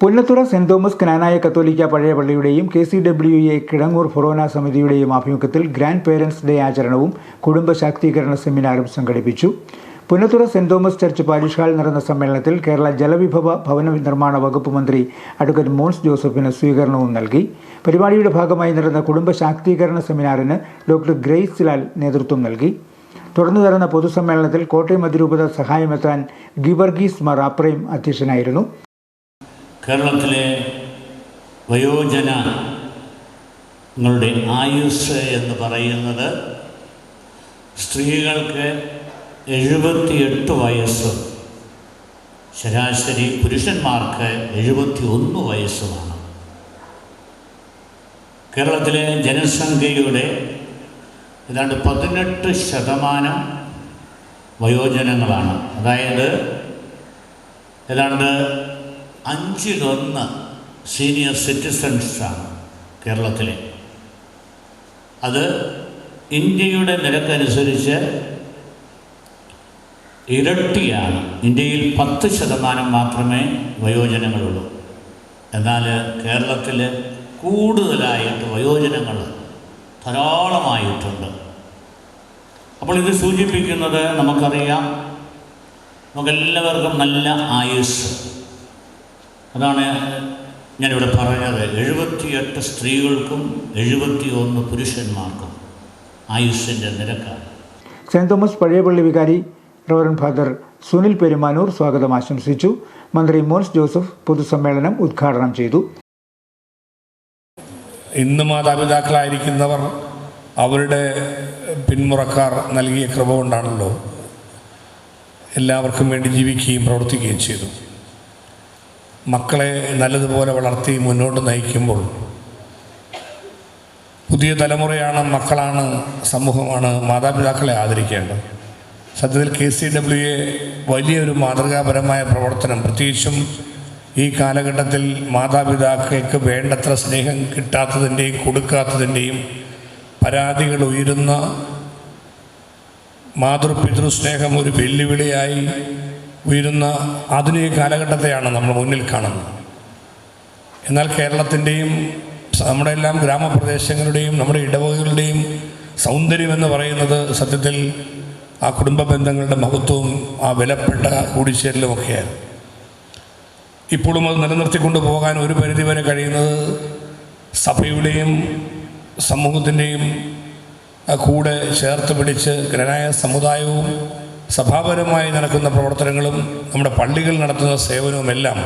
Punnathura saint Thomas Knanaya കത്തോലിക്ക പഴയ പള്ളിയുടെയും KCWA Kidangoor ഫൊറോന സമിതിയുടെയും ആഭിമുഖ്യത്തിൽ ഗ്രാൻഡ് പേരൻസ് ഡേ ആചരണവും കുടുംബ ശാക്തീകരണ സെമിനാറും സംഘടിപ്പിച്ചു. Punnathura saint Thomas church parish ഹാളിൽ നടന്ന സമ്മേളനത്തിൽ കേരള ജലവിഭവ ഭവന നിർമ്മാണ വകുപ്പ് മന്ത്രി അഡ്വക്കേറ്റ് മോൻസ് ജോസഫിന് സ്വീകരണവും നൽകി. പരിപാടിയുടെ ഭാഗമായി നടന്ന കുടുംബ ശാക്തീകരണ സെമിനാറിന് ഡോക്ടർ ഗ്രേസ് ലാൽ നേതൃത്വം നൽകി. തുടർന്ന് നടന്ന പൊതുസമ്മേളനത്തിൽ കോട്ടയം അതിരൂപത സഹായമെത്താൻ ഗിവർഗീസ് മാർ ആപ്രയും അധ്യക്ഷനായിരുന്നു. കേരളത്തിലെ വയോജനങ്ങളുടെ ആയുസ് എന്ന് പറയുന്നത് സ്ത്രീകൾക്ക് 78 വയസ്സും ശരാശരി പുരുഷന്മാർക്ക് 71 വയസ്സുമാണ്. കേരളത്തിലെ ജനസംഖ്യയുടെ ഏതാണ്ട് 18% വയോജനങ്ങളാണ്. അതായത് ഏതാണ്ട് 5/1 സീനിയർ സിറ്റിസൺസാണ് കേരളത്തിലെ. അത് ഇന്ത്യയുടെ നിരക്കനുസരിച്ച് ഇരട്ടിയാണ്. ഇന്ത്യയിൽ 10% മാത്രമേ വയോജനങ്ങളുള്ളൂ. എന്നാൽ കേരളത്തിൽ കൂടുതലായിട്ട് വയോജനങ്ങൾ ധാരാളമായിട്ടുണ്ട്. അപ്പോൾ ഇത് സൂചിപ്പിക്കുന്നത് നമുക്കറിയാം, നമുക്കെല്ലാവർക്കും നല്ല ആയുസ്. അതാണ് ഞാനിവിടെ പറഞ്ഞത്. 78 സ്ത്രീകൾക്കും 71 പുരുഷന്മാർക്കും ആയുസ്സിൻ്റെ നിരക്കാണ്. സെന്റ് തോമസ് പഴയ പള്ളി വികാരി റവറൻ ഫാദർ സുനിൽ പെരുമാനൂർ സ്വാഗതം ആശംസിച്ചു. മന്ത്രി മോൻസ് ജോസഫ് പൊതുസമ്മേളനം ഉദ്ഘാടനം ചെയ്തു. ഇന്ന് മാതാപിതാക്കളായിരിക്കുന്നവർ അവരുടെ പിന്മുറക്കാർ നൽകിയ കൃപ കൊണ്ടാണല്ലോ എല്ലാവർക്കും വേണ്ടി ജീവിക്കുകയും പ്രവർത്തിക്കുകയും ചെയ്തു. മക്കളെ നല്ലതുപോലെ വളർത്തി മുന്നോട്ട് നയിക്കുമ്പോൾ പുതിയ തലമുറയാണ്, മക്കളാണ്, സമൂഹമാണ് മാതാപിതാക്കളെ ആദരിക്കേണ്ടത്. സത്യത്തിൽ KCWA വലിയൊരു മാതൃകാപരമായ പ്രവർത്തനം, പ്രത്യേകിച്ചും ഈ കാലഘട്ടത്തിൽ മാതാപിതാക്കൾക്ക് വേണ്ടത്ര സ്നേഹം കിട്ടാത്തതിൻ്റെയും കൊടുക്കാത്തതിൻ്റെയും പരാതികൾ ഉയരുന്ന മാതൃപിതൃസ്നേഹം ഒരു വെല്ലുവിളിയായി ഉയരുന്ന ആധുനിക കാലഘട്ടത്തെയാണ് നമ്മൾ മുന്നിൽ കാണുന്നത്. എന്നാൽ കേരളത്തിൻ്റെയും നമ്മുടെ എല്ലാം ഗ്രാമപ്രദേശങ്ങളുടെയും നമ്മുടെ ഇടവകകളുടെയും സൗന്ദര്യമെന്ന് പറയുന്നത് സത്യത്തിൽ ആ കുടുംബ ബന്ധങ്ങളുടെ മഹത്വവും ആ വിലപ്പെട്ട കൂടിച്ചേരലുമൊക്കെയാണ്. ഇപ്പോഴും അത് നിലനിർത്തിക്കൊണ്ട് പോകാൻ ഒരു പരിധിവരെ കഴിയുന്നത് സഭയുടെയും സമൂഹത്തിൻ്റെയും കൂടെ ചേർത്ത് പിടിച്ച് ഗ്രാനായ സമുദായവും സഭാപരമായി നടക്കുന്ന പ്രവർത്തനങ്ങളും നമ്മുടെ പള്ളികൾ നടത്തുന്ന സേവനവുമെല്ലാം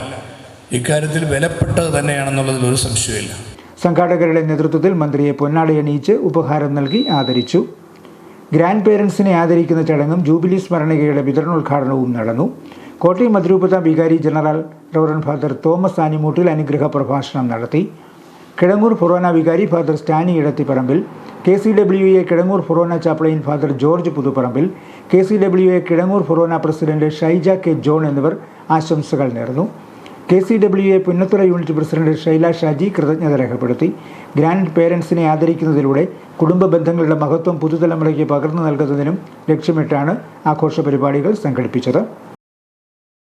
ഇക്കാര്യത്തിൽ വിലപ്പെട്ടത് തന്നെയാണെന്നുള്ളതിൽ ഒരു സംശയമില്ല. സംഘാടകരുടെ നേതൃത്വത്തിൽ മന്ത്രിയെ പൊന്നാടയണിയിച്ച് ഉപഹാരം നൽകി ആദരിച്ചു. ഗ്രാൻഡ് പേരൻസിനെ ആദരിക്കുന്ന ചടങ്ങും ജൂബിലി സ്മരണികയുടെ വിതരണോദ്ഘാടനവും നടന്നു. കോട്ടയം അതിരൂപത വികാരി general reverend father Thomas Animoottil അനുഗ്രഹ പ്രഭാഷണം നടത്തി. കിടങ്ങൂർ ഫൊറോന വികാരി father Stany Edathiparambil, KCWA Kidangoor forane chaplain father George Puthuparambil, KCWA Kidangoor forane president Shaija K John എന്നിവർ ആശംസകൾ നേർന്നു. KCWA Punnathura unit president Shaila Shaji കൃതജ്ഞത രേഖപ്പെടുത്തി. ഗ്രാൻഡ് പേരൻസിനെ ആദരിക്കുന്നതിലൂടെ കുടുംബ ബന്ധങ്ങളുടെ മഹത്വം പുതുതലമുറയ്ക്ക് പകർന്നു നൽകുന്നതിനും ലക്ഷ്യമിട്ടാണ് ആഘോഷ പരിപാടികൾ സംഘടിപ്പിച്ചത്.